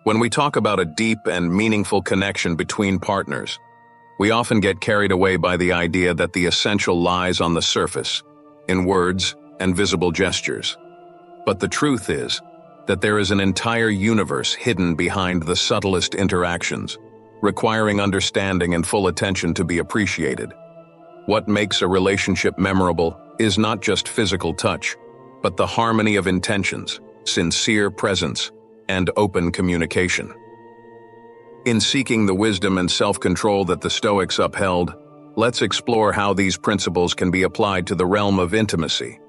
When we talk about a deep and meaningful connection between partners, we often get carried away by the idea that the essential lies on the surface, in words and visible gestures. But the truth is that there is an entire universe hidden behind the subtlest interactions, requiring understanding and full attention to be appreciated. What makes a relationship memorable is not just physical touch, but the harmony of intentions, sincere presence, and open communication. In seeking the wisdom and self-control that the Stoics upheld, let's explore how these principles can be applied to the realm of intimacy.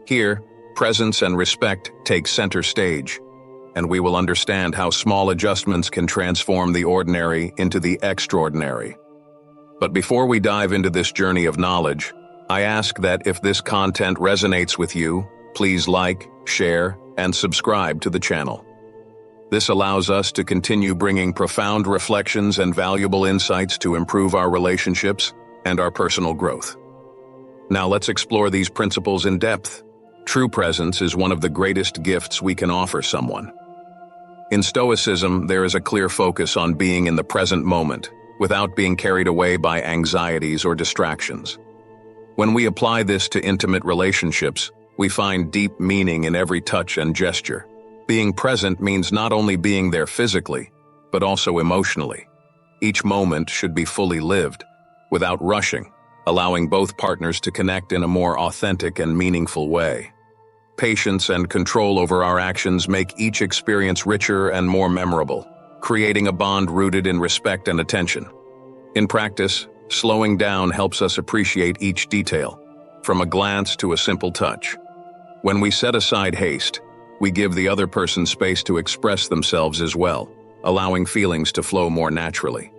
Here, presence and respect take center stage, and we will understand how small adjustments can transform the ordinary into the extraordinary. But before we dive into this journey of knowledge, I ask that if this content resonates with you, please like, share, and subscribe to the channel. This allows us to continue bringing profound reflections and valuable insights to improve our relationships and our personal growth. Now let's explore these principles in depth. True presence is one of the greatest gifts we can offer someone. In Stoicism, there is a clear focus on being in the present moment, without being carried away by anxieties or distractions. When we apply this to intimate relationships, we find deep meaning in every touch and gesture. Being present means not only being there physically, but also emotionally. Each moment should be fully lived, without rushing, allowing both partners to connect in a more authentic and meaningful way. Patience and control over our actions make each experience richer and more memorable, creating a bond rooted in respect and attention. In practice, slowing down helps us appreciate each detail, from a glance to a simple touch. When we set aside haste, we give the other person space to express themselves as well, allowing feelings to flow more naturally.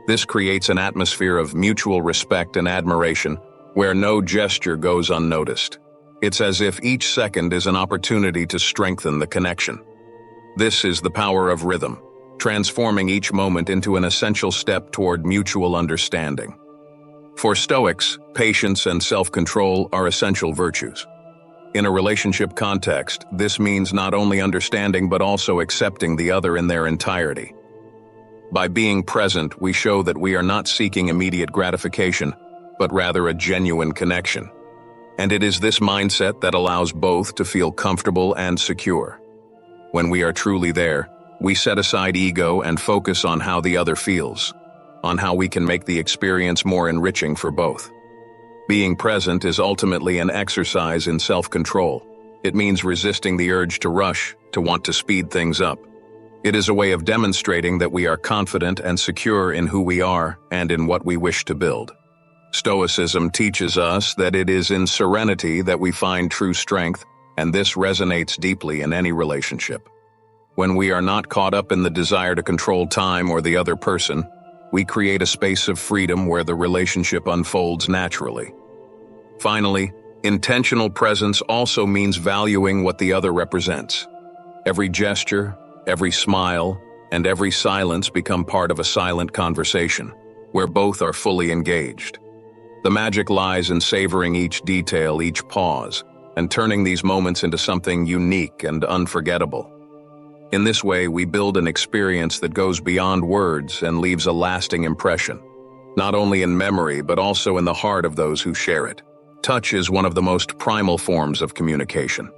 This creates an atmosphere of mutual respect and admiration where no gesture goes unnoticed. It's as if each second is an opportunity to strengthen the connection. This is the power of rhythm, transforming each moment into an essential step toward mutual understanding. For Stoics, patience and self-control are essential virtues. In a relationship context, this means not only understanding but also accepting the other in their entirety. By being present, we show that we are not seeking immediate gratification, but rather a genuine connection. And it is this mindset that allows both to feel comfortable and secure. When we are truly there, we set aside ego and focus on how the other feels, on how we can make the experience more enriching for both. Being present is ultimately an exercise in self-control. It means resisting the urge to rush, to want to speed things up. It is a way of demonstrating that we are confident and secure in who we are and in what we wish to build. Stoicism teaches us that it is in serenity that we find true strength, and this resonates deeply in any relationship. When we are not caught up in the desire to control time or the other person, we create a space of freedom where the relationship unfolds naturally. Finally, intentional presence also means valuing what the other represents. Every gesture, every smile, and every silence become part of a silent conversation, where both are fully engaged. The magic lies in savoring each detail, each pause, and turning these moments into something unique and unforgettable. In this way, we build an experience that goes beyond words and leaves a lasting impression, not only in memory but also in the heart of those who share it. Touch is one of the most primal forms of communication,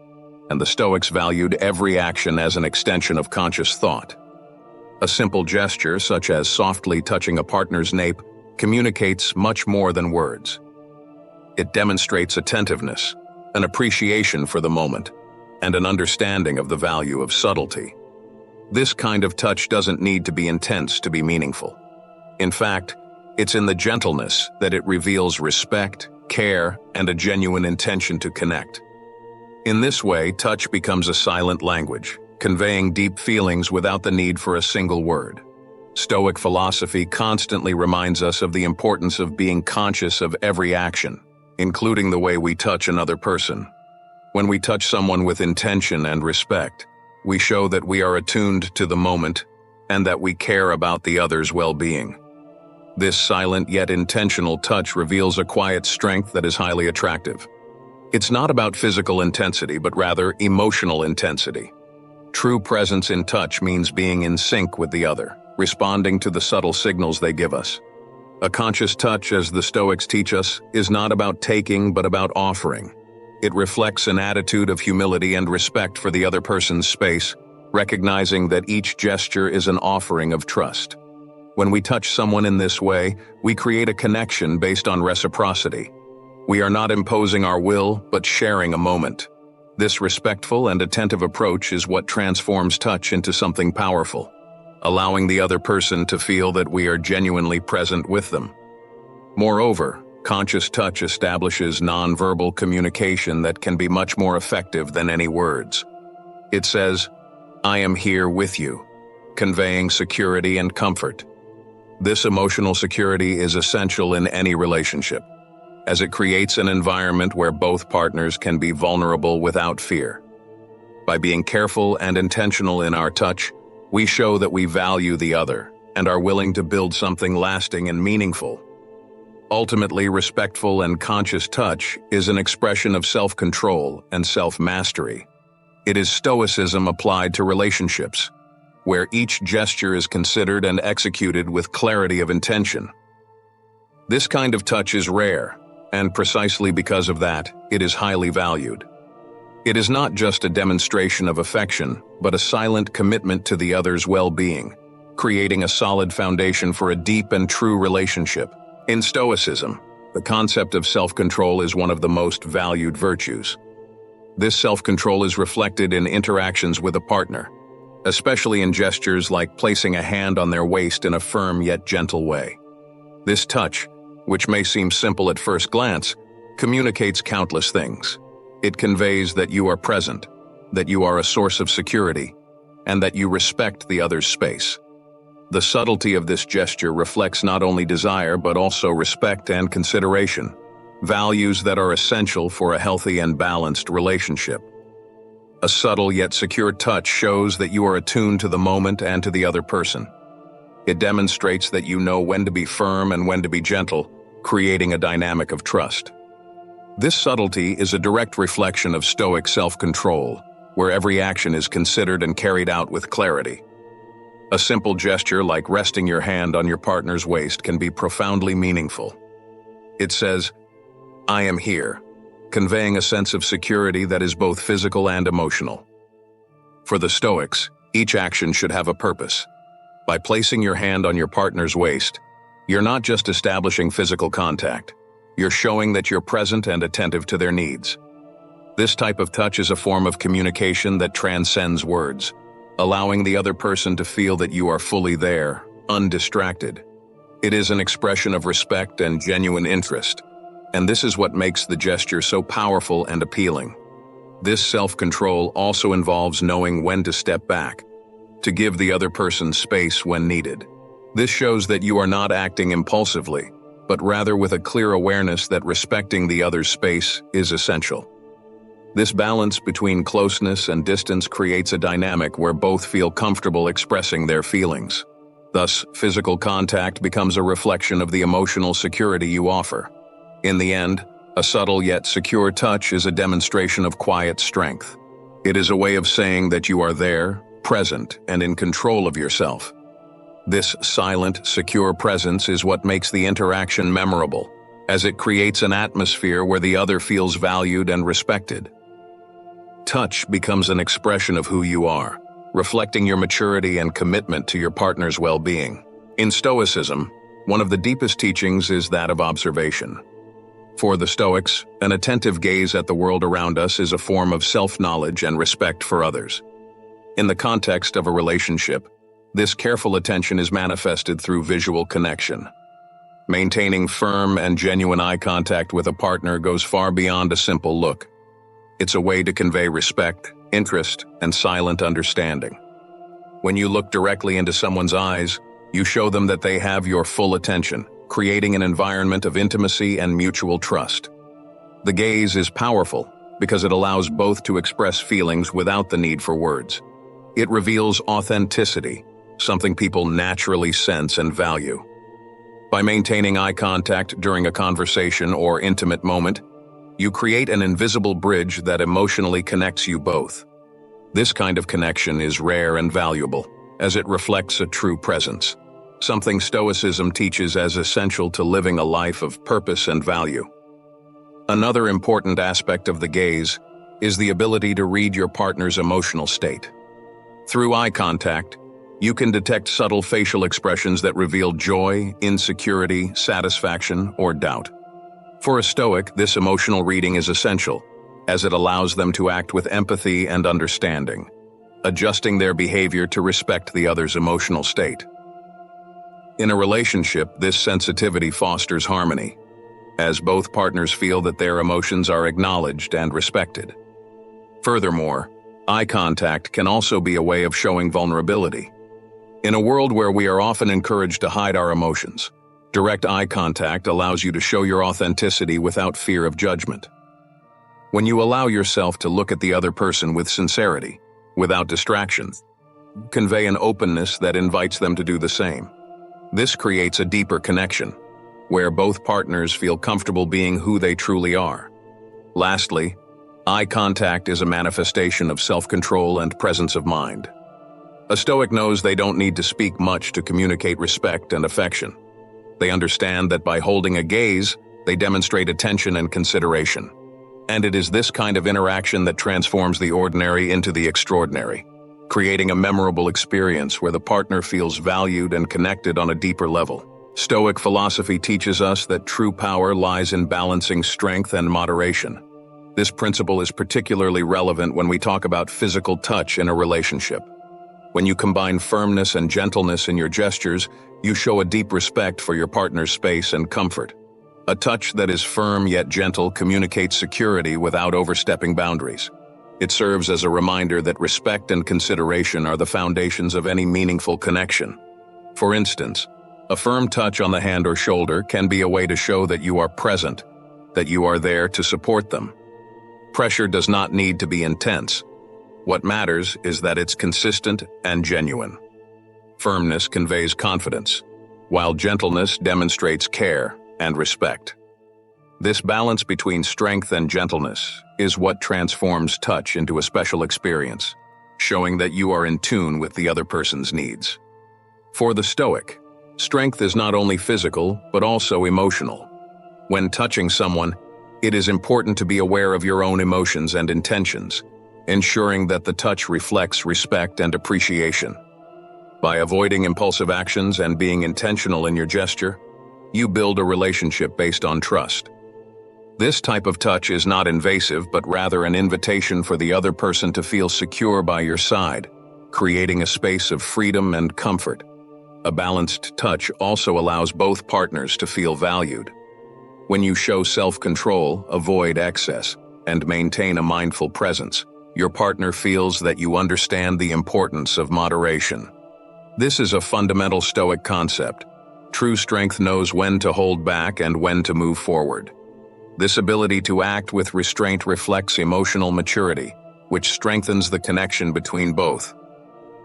and the Stoics valued every action as an extension of conscious thought. A simple gesture, such as softly touching a partner's nape, communicates much more than words. It demonstrates attentiveness, an appreciation for the moment, and an understanding of the value of subtlety. This kind of touch doesn't need to be intense to be meaningful. In fact, it's in the gentleness that it reveals respect, care, and a genuine intention to connect. In this way, touch becomes a silent language, conveying deep feelings without the need for a single word. Stoic philosophy constantly reminds us of the importance of being conscious of every action, including the way we touch another person. When we touch someone with intention and respect, we show that we are attuned to the moment and that we care about the other's well-being. This silent yet intentional touch reveals a quiet strength that is highly attractive. It's not about physical intensity, but rather emotional intensity. True presence in touch means being in sync with the other, responding to the subtle signals they give us. A conscious touch, as the Stoics teach us, is not about taking but about offering. It reflects an attitude of humility and respect for the other person's space, recognizing that each gesture is an offering of trust. When we touch someone in this way, we create a connection based on reciprocity. We are not imposing our will, but sharing a moment. This respectful and attentive approach is what transforms touch into something powerful, allowing the other person to feel that we are genuinely present with them. Moreover, conscious touch establishes nonverbal communication that can be much more effective than any words. It says, "I am here with you," conveying security and comfort. This emotional security is essential in any relationship, as it creates an environment where both partners can be vulnerable without fear. By being careful and intentional in our touch, we show that we value the other and are willing to build something lasting and meaningful. Ultimately, respectful and conscious touch is an expression of self-control and self-mastery. It is stoicism applied to relationships, where each gesture is considered and executed with clarity of intention. This kind of touch is rare, and precisely because of that, it is highly valued. It is not just a demonstration of affection, but a silent commitment to the other's well-being, creating a solid foundation for a deep and true relationship. In Stoicism, the concept of self-control is one of the most valued virtues. This self-control is reflected in interactions with a partner, especially in gestures like placing a hand on their waist in a firm yet gentle way. This touch, which may seem simple at first glance, communicates countless things. It conveys that you are present, that you are a source of security, and that you respect the other's space. The subtlety of this gesture reflects not only desire but also respect and consideration, values that are essential for a healthy and balanced relationship. A subtle yet secure touch shows that you are attuned to the moment and to the other person. It demonstrates that you know when to be firm and when to be gentle, creating a dynamic of trust. This subtlety is a direct reflection of Stoic self-control, where every action is considered and carried out with clarity. A simple gesture like resting your hand on your partner's waist can be profoundly meaningful. It says, "I am here," conveying a sense of security that is both physical and emotional. For the Stoics, each action should have a purpose. By placing your hand on your partner's waist, you're not just establishing physical contact, you're showing that you're present and attentive to their needs. This type of touch is a form of communication that transcends words, allowing the other person to feel that you are fully there, undistracted. It is an expression of respect and genuine interest, and this is what makes the gesture so powerful and appealing. This self-control also involves knowing when to step back, to give the other person space when needed. This shows that you are not acting impulsively, but rather with a clear awareness that respecting the other's space is essential. This balance between closeness and distance creates a dynamic where both feel comfortable expressing their feelings. Thus, physical contact becomes a reflection of the emotional security you offer. In the end, a subtle yet secure touch is a demonstration of quiet strength. It is a way of saying that you are there, present, and in control of yourself. This silent, secure presence is what makes the interaction memorable, as it creates an atmosphere where the other feels valued and respected. Touch becomes an expression of who you are, reflecting your maturity and commitment to your partner's well-being. In Stoicism, one of the deepest teachings is that of observation. For the Stoics, an attentive gaze at the world around us is a form of self-knowledge and respect for others. In the context of a relationship, this careful attention is manifested through visual connection. Maintaining firm and genuine eye contact with a partner goes far beyond a simple look. It's a way to convey respect, interest, and silent understanding. When you look directly into someone's eyes, you show them that they have your full attention, creating an environment of intimacy and mutual trust. The gaze is powerful because it allows both to express feelings without the need for words. It reveals authenticity, something people naturally sense and value. By maintaining eye contact during a conversation or intimate moment, you create an invisible bridge that emotionally connects you both. This kind of connection is rare and valuable, as it reflects a true presence, something Stoicism teaches as essential to living a life of purpose and value. Another important aspect of the gaze is the ability to read your partner's emotional state. Through eye contact, you can detect subtle facial expressions that reveal joy, insecurity, satisfaction, or doubt. For a Stoic, this emotional reading is essential, as it allows them to act with empathy and understanding, adjusting their behavior to respect the other's emotional state. In a relationship, this sensitivity fosters harmony, as both partners feel that their emotions are acknowledged and respected. Furthermore, eye contact can also be a way of showing vulnerability. In a world where we are often encouraged to hide our emotions, direct eye contact allows you to show your authenticity without fear of judgment. When you allow yourself to look at the other person with sincerity, without distraction, convey an openness that invites them to do the same. This creates a deeper connection, where both partners feel comfortable being who they truly are. Lastly, eye contact is a manifestation of self-control and presence of mind. A Stoic knows they don't need to speak much to communicate respect and affection. They understand that by holding a gaze, they demonstrate attention and consideration. And it is this kind of interaction that transforms the ordinary into the extraordinary, creating a memorable experience where the partner feels valued and connected on a deeper level. Stoic philosophy teaches us that true power lies in balancing strength and moderation. This principle is particularly relevant when we talk about physical touch in a relationship. When you combine firmness and gentleness in your gestures, you show a deep respect for your partner's space and comfort. A touch that is firm yet gentle communicates security without overstepping boundaries. It serves as a reminder that respect and consideration are the foundations of any meaningful connection. For instance, a firm touch on the hand or shoulder can be a way to show that you are present, that you are there to support them. Pressure does not need to be intense. What matters is that it's consistent and genuine. Firmness conveys confidence, while gentleness demonstrates care and respect. This balance between strength and gentleness is what transforms touch into a special experience, showing that you are in tune with the other person's needs. For the Stoic, strength is not only physical, but also emotional. When touching someone, it is important to be aware of your own emotions and intentions, ensuring that the touch reflects respect and appreciation. By avoiding impulsive actions and being intentional in your gesture, you build a relationship based on trust. This type of touch is not invasive, but rather an invitation for the other person to feel secure by your side, creating a space of freedom and comfort. A balanced touch also allows both partners to feel valued. When you show self-control, avoid excess, and maintain a mindful presence, your partner feels that you understand the importance of moderation. This is a fundamental Stoic concept. True strength knows when to hold back and when to move forward. This ability to act with restraint reflects emotional maturity, which strengthens the connection between both.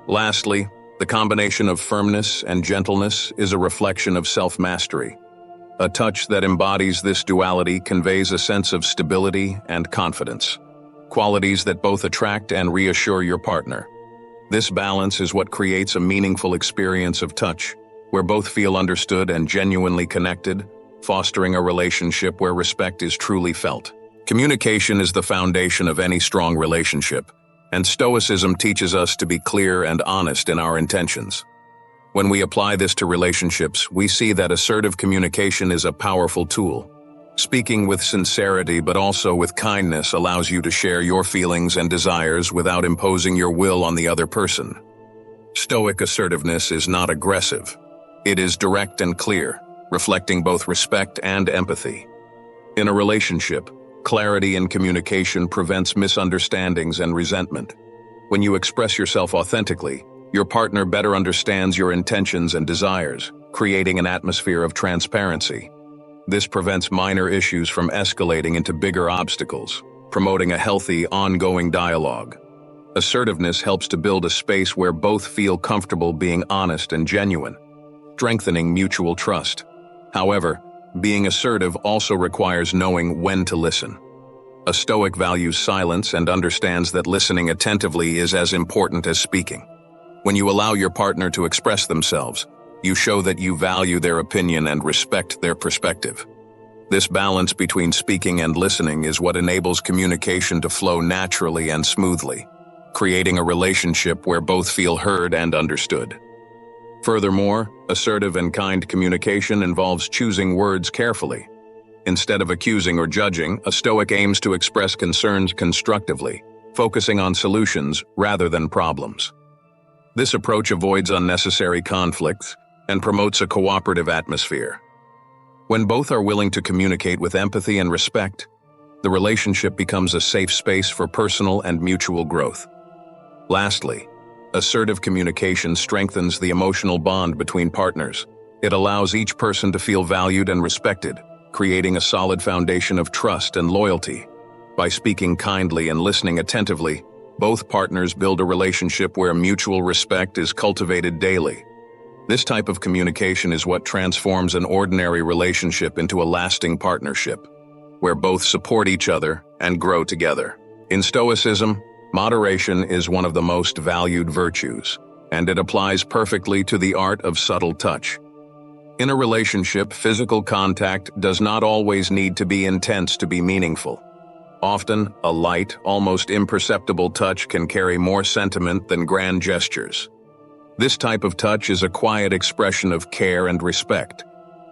Lastly, the combination of firmness and gentleness is a reflection of self-mastery. A touch that embodies this duality conveys a sense of stability and confidence, qualities that both attract and reassure your partner. This balance is what creates a meaningful experience of touch, where both feel understood and genuinely connected, fostering a relationship where respect is truly felt. Communication is the foundation of any strong relationship, and Stoicism teaches us to be clear and honest in our intentions. When we apply this to relationships, we see that assertive communication is a powerful tool. Speaking with sincerity but also with kindness allows you to share your feelings and desires without imposing your will on the other person. Stoic assertiveness is not aggressive. It is direct and clear, reflecting both respect and empathy. In a relationship, clarity in communication prevents misunderstandings and resentment. When you express yourself authentically, your partner better understands your intentions and desires, creating an atmosphere of transparency. This prevents minor issues from escalating into bigger obstacles, promoting a healthy, ongoing dialogue. Assertiveness helps to build a space where both feel comfortable being honest and genuine, strengthening mutual trust. However, being assertive also requires knowing when to listen. A Stoic values silence and understands that listening attentively is as important as speaking. When you allow your partner to express themselves, you show that you value their opinion and respect their perspective. This balance between speaking and listening is what enables communication to flow naturally and smoothly, creating a relationship where both feel heard and understood. Furthermore, assertive and kind communication involves choosing words carefully. Instead of accusing or judging, a Stoic aims to express concerns constructively, focusing on solutions rather than problems. This approach avoids unnecessary conflicts and promotes a cooperative atmosphere. When both are willing to communicate with empathy and respect, the relationship becomes a safe space for personal and mutual growth. Lastly, assertive communication strengthens the emotional bond between partners. It allows each person to feel valued and respected, creating a solid foundation of trust and loyalty. By speaking kindly and listening attentively, both partners build a relationship where mutual respect is cultivated daily. This type of communication is what transforms an ordinary relationship into a lasting partnership, where both support each other and grow together. In Stoicism, moderation is one of the most valued virtues, and it applies perfectly to the art of subtle touch. In a relationship, physical contact does not always need to be intense to be meaningful. Often, a light, almost imperceptible touch can carry more sentiment than grand gestures. This type of touch is a quiet expression of care and respect,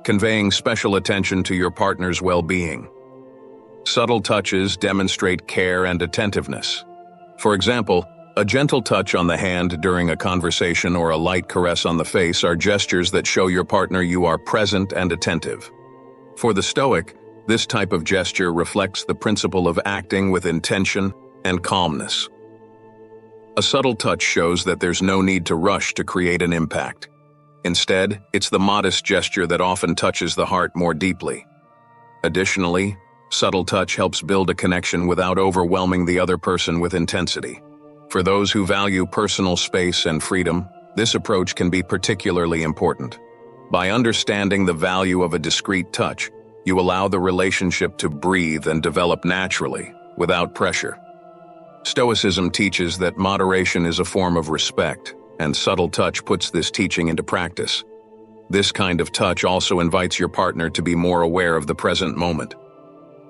conveying special attention to your partner's well-being. Subtle touches demonstrate care and attentiveness. For example, a gentle touch on the hand during a conversation or a light caress on the face are gestures that show your partner you are present and attentive. For the Stoic, this type of gesture reflects the principle of acting with intention and calmness. A subtle touch shows that there's no need to rush to create an impact. Instead, it's the modest gesture that often touches the heart more deeply. Additionally, subtle touch helps build a connection without overwhelming the other person with intensity. For those who value personal space and freedom, this approach can be particularly important. By understanding the value of a discreet touch, you allow the relationship to breathe and develop naturally, without pressure. Stoicism teaches that moderation is a form of respect, and subtle touch puts this teaching into practice. This kind of touch also invites your partner to be more aware of the present moment.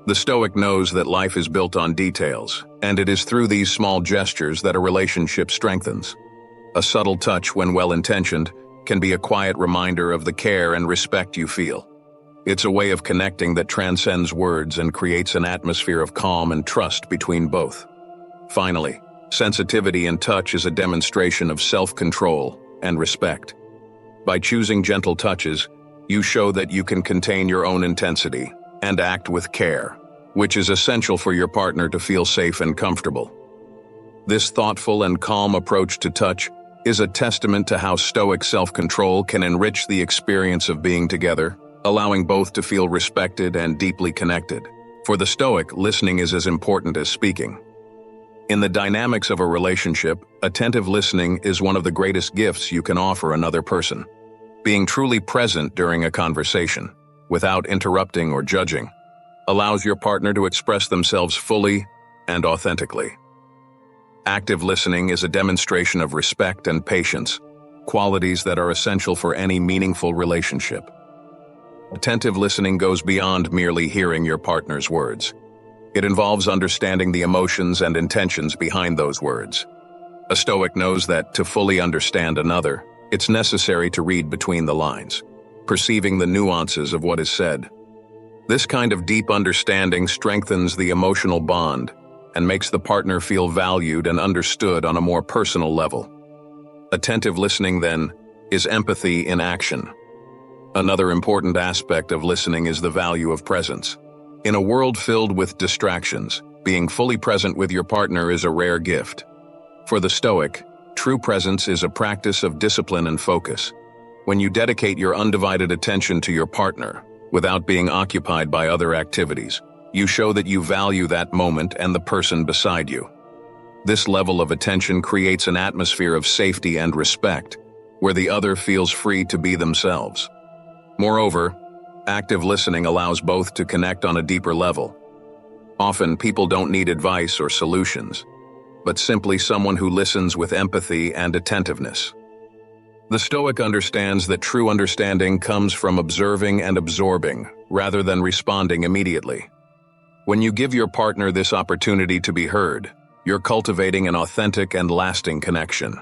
The Stoic knows that life is built on details, and it is through these small gestures that a relationship strengthens. A subtle touch, when well-intentioned, can be a quiet reminder of the care and respect you feel. It's a way of connecting that transcends words and creates an atmosphere of calm and trust between both. Finally, sensitivity in touch is a demonstration of self-control and respect. By choosing gentle touches, you show that you can contain your own intensity and act with care, which is essential for your partner to feel safe and comfortable. This thoughtful and calm approach to touch is a testament to how Stoic self-control can enrich the experience of being together, allowing both to feel respected and deeply connected. For the Stoic, listening is as important as speaking. In the dynamics of a relationship, attentive listening is one of the greatest gifts you can offer another person. Being truly present during a conversation, without interrupting or judging, allows your partner to express themselves fully and authentically. Active listening is a demonstration of respect and patience, qualities that are essential for any meaningful relationship. Attentive listening goes beyond merely hearing your partner's words. It involves understanding the emotions and intentions behind those words. A Stoic knows that to fully understand another, it's necessary to read between the lines, perceiving the nuances of what is said. This kind of deep understanding strengthens the emotional bond and makes the partner feel valued and understood on a more personal level. Attentive listening, then, is empathy in action. Another important aspect of listening is the value of presence. In a world filled with distractions, being fully present with your partner is a rare gift. For the Stoic, true presence is a practice of discipline and focus. When you dedicate your undivided attention to your partner, without being occupied by other activities, you show that you value that moment and the person beside you. This level of attention creates an atmosphere of safety and respect, where the other feels free to be themselves. Moreover, active listening allows both to connect on a deeper level. Often, people don't need advice or solutions, but simply someone who listens with empathy and attentiveness. The Stoic understands that true understanding comes from observing and absorbing, rather than responding immediately. When you give your partner this opportunity to be heard, you're cultivating an authentic and lasting connection.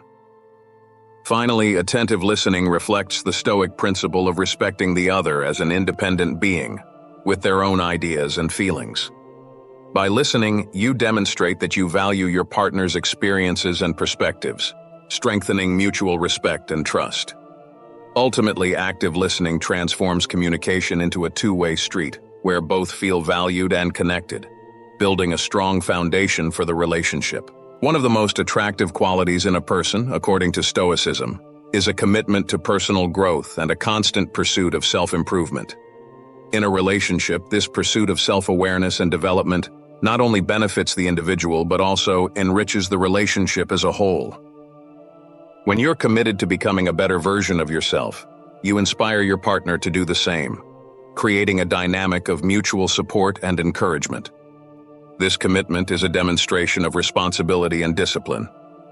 Finally, attentive listening reflects the Stoic principle of respecting the other as an independent being, with their own ideas and feelings. By listening, you demonstrate that you value your partner's experiences and perspectives, strengthening mutual respect and trust. Ultimately, active listening transforms communication into a two-way street, where both feel valued and connected, building a strong foundation for the relationship. One of the most attractive qualities in a person, according to Stoicism, is a commitment to personal growth and a constant pursuit of self-improvement. In a relationship, this pursuit of self-awareness and development not only benefits the individual but also enriches the relationship as a whole. When you're committed to becoming a better version of yourself, you inspire your partner to do the same, creating a dynamic of mutual support and encouragement. This commitment is a demonstration of responsibility and discipline,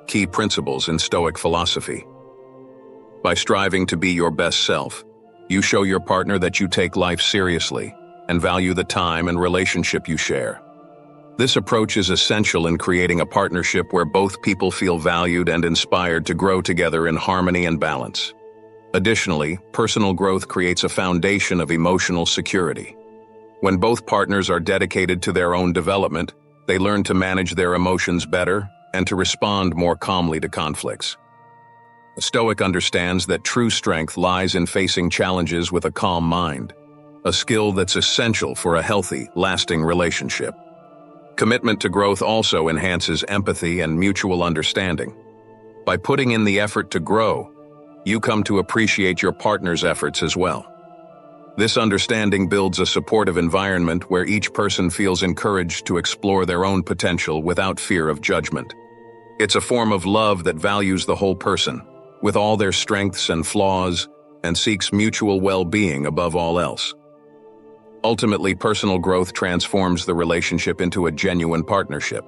key principles in Stoic philosophy. By striving to be your best self, you show your partner that you take life seriously and value the time and relationship you share. This approach is essential in creating a partnership where both people feel valued and inspired to grow together in harmony and balance. Additionally, personal growth creates a foundation of emotional security. When both partners are dedicated to their own development, they learn to manage their emotions better and to respond more calmly to conflicts. The Stoic understands that true strength lies in facing challenges with a calm mind, a skill that's essential for a healthy, lasting relationship. Commitment to growth also enhances empathy and mutual understanding. By putting in the effort to grow, you come to appreciate your partner's efforts as well. This understanding builds a supportive environment where each person feels encouraged to explore their own potential without fear of judgment. It's a form of love that values the whole person, with all their strengths and flaws, and seeks mutual well-being above all else. Ultimately, personal growth transforms the relationship into a genuine partnership.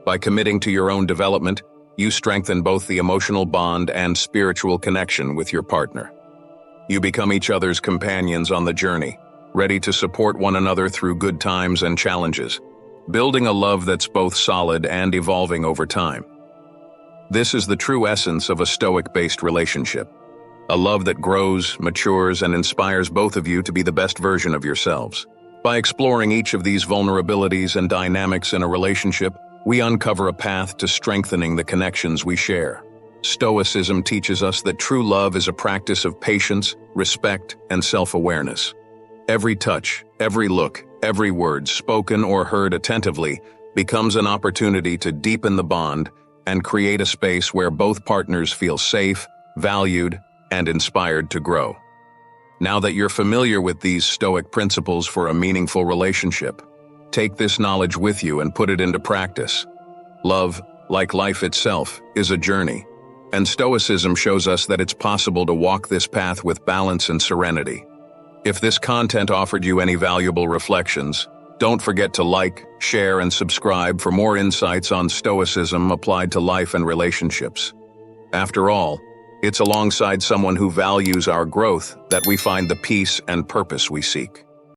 By committing to your own development, you strengthen both the emotional bond and spiritual connection with your partner. You become each other's companions on the journey, ready to support one another through good times and challenges, building a love that's both solid and evolving over time. This is the true essence of a Stoic-based relationship, a love that grows, matures, and inspires both of you to be the best version of yourselves. By exploring each of these vulnerabilities and dynamics in a relationship, we uncover a path to strengthening the connections we share. Stoicism teaches us that true love is a practice of patience, respect, and self-awareness. Every touch, every look, every word spoken or heard attentively becomes an opportunity to deepen the bond and create a space where both partners feel safe, valued, and inspired to grow. Now that you're familiar with these Stoic principles for a meaningful relationship, take this knowledge with you and put it into practice. Love, like life itself, is a journey, and Stoicism shows us that it's possible to walk this path with balance and serenity. If this content offered you any valuable reflections, don't forget to like, share, and subscribe for more insights on Stoicism applied to life and relationships. After all, it's alongside someone who values our growth that we find the peace and purpose we seek.